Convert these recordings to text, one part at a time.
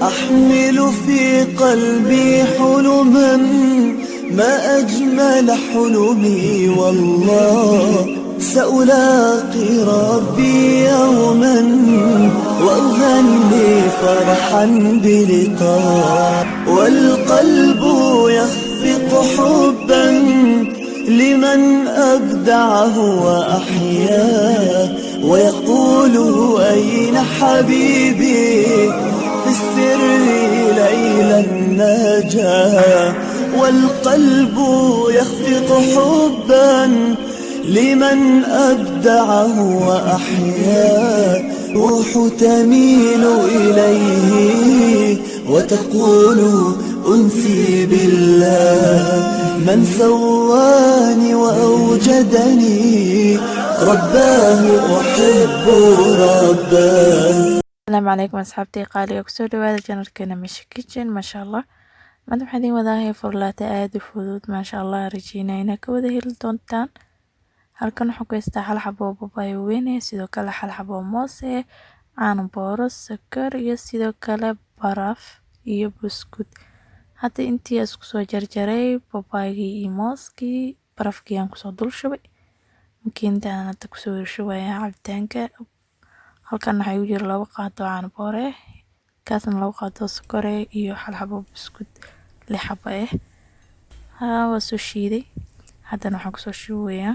أحمل في قلبي حلما ما أجمل حلمي والله سألاقي ربي يوما وأغني فرحا بلقاء والقلب يخفق حبا لمن أبدعه وأحياه ويقول أين حبيبي في السر ليلا نجا والقلب يخفق حبا لمن أبدعه وأحياه روح تميل إليه وتقول أنسي بالله من سواني وأوجدني رباه أحب رباه. السلام عليكم أصحابتي قالي أكسو دوادا جنركنا مش كيتشن ما شاء الله maanta waxaan idiin wadaa furlaate aad u fudud maasha Allah rajiinayna ka wada heli doontaan halkan waxaan ku haystaa hal xabo babaay weyn sidoo kale hal xabo moos caano booro sokor iyo sidoo kale baraf iyo buskud hadda intii isku soo jarjaray babaaygi iyo mooskii barafkii aan ku soo dul shubay makiintaan hadda ku soo shubaya cabitaanka halkan waxa uu jira laba qaado caano booro kaasna laba qaado sokor iyo hal xabo buskud لحبة ها وسوشيدي هذا نحن كسوشوية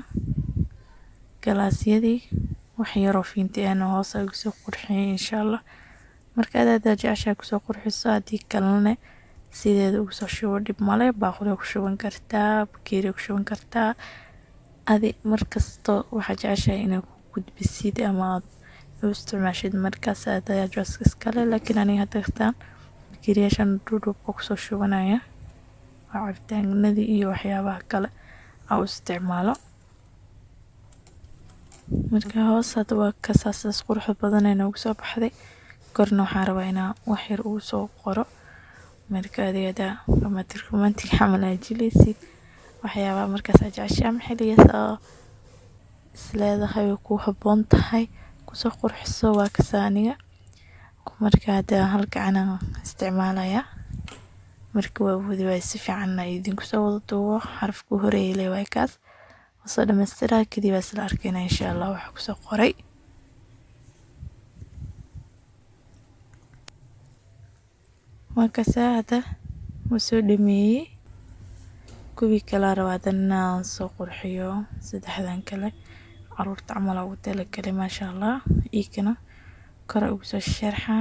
جلاسيدي وحيرو فينتي أنا هوسا كسو قرحي إن شاء الله مركز هذا جاشا كسو قرحي صادي كلنا سيدي كسو شو دب مالي باخذ كسو كرتا بكيري كسو كرتا هذه مركز تو وحاجة عشا إنه كود بسيد أما استعماشيد مركز هذا جاس كسكالة لكن أنا هتختان كرياشن دودو بوكسو شوانايا cabitaanadii iyo waxyaabaha kale aan isticmaalo marka hoos hada waa kasaas qurux badan ee noogu soo baxday korna waxaan rabaa inaan wax yar ugu soo qoro marka adeeda romantic xamal ajilisid waxyaabaha markaas aad jeceshahay xilligaas isleedahay ku habboon tahay ku soo qurxiso waa kasaaniga marka hada halkaan isticmaalaya marka waa wadi way si fiican idinku soo wada duubo xarafku horeeyay way kaas wasoo dhameystira kadib isla arkayna insha Allah waxa ku soo qoray marka saada wasoo dhameeyay kuwi kala rawadana soo qurxiyo saddexdan kale caruurta amal ugu tala kale ma sha Allah ikana kara ugu soo sharxa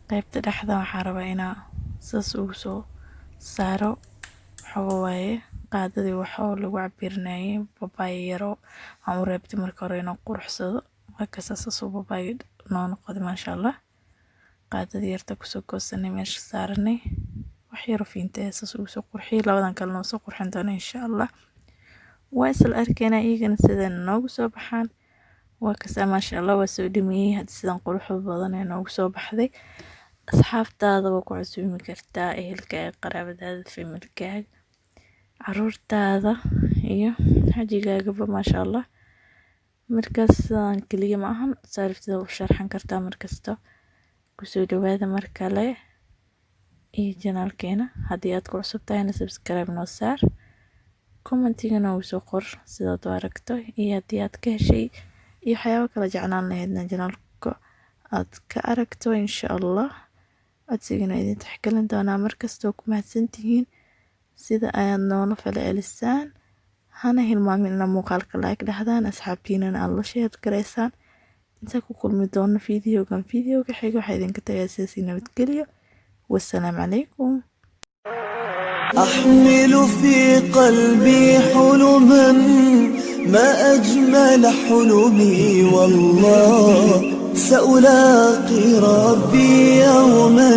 qaybta dhaxda waxa rabaa inaa saas ugu soo saaro xawaaye qaadadii waxa lagu cabirnay babaay yaro aan u reebtay marka hore inaan qurxsado marka saas oo babaay noo noqdo ma sha Allah qaadadii yarta ku soo goosanay meesha saarnay wax yar fiintay saas ugu soo qurxiyo labadan kale noo soo qurxin doona insha Allah waa isla arkayna iyagana sidaan noogu soo baxaan waa kasaa ma sha Allah waa soo dhimiyay had sidaan qurux badan ee noogu soo baxday asxaabtaada waa ku cusubmi kartaa ehelkaaga qaraabadaada familkaaga caruurtaada iyo xajigaagaba ma sha Allah markaas aan kaliya ma ahan saariftada u sharxan kartaa markasta ku soo dhawaada mar kale iyo channelkeena haddii aad ku cusub tahayna subscribe noo saar commentiga noo soo qor sidaad u aragto iyo haddii aad ka heshay iyo waxyaabo kala jeclaan lahaydna channelka aad ka aragto insha Allah أتسيقنا إذا تحكلن دونا مركز توك mahadsantihiin sida ayaad noona falcelisaan hana hilmaamin muuqaalka like dhahdaan asxaabtiinana aad la share gareysaan inta ku kulmi doona fiidiyoga xiga waxa idinka tagaysiin nabadgelyo والسلام عليكم. أحمل في قلبي حلما ما أجمل حلمي والله سألاقي ربي يوما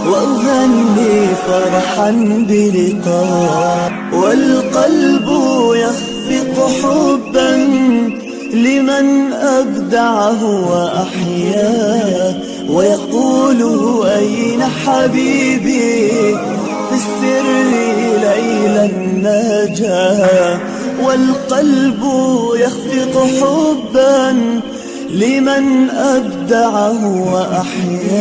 وأغني فرحا بلقاء والقلب يخفق حبا لمن أبدعه وأحياه ويقول أين حبيبي في السر ليلا نجا والقلب يخفق حبا لمن أبدعه وأحياه.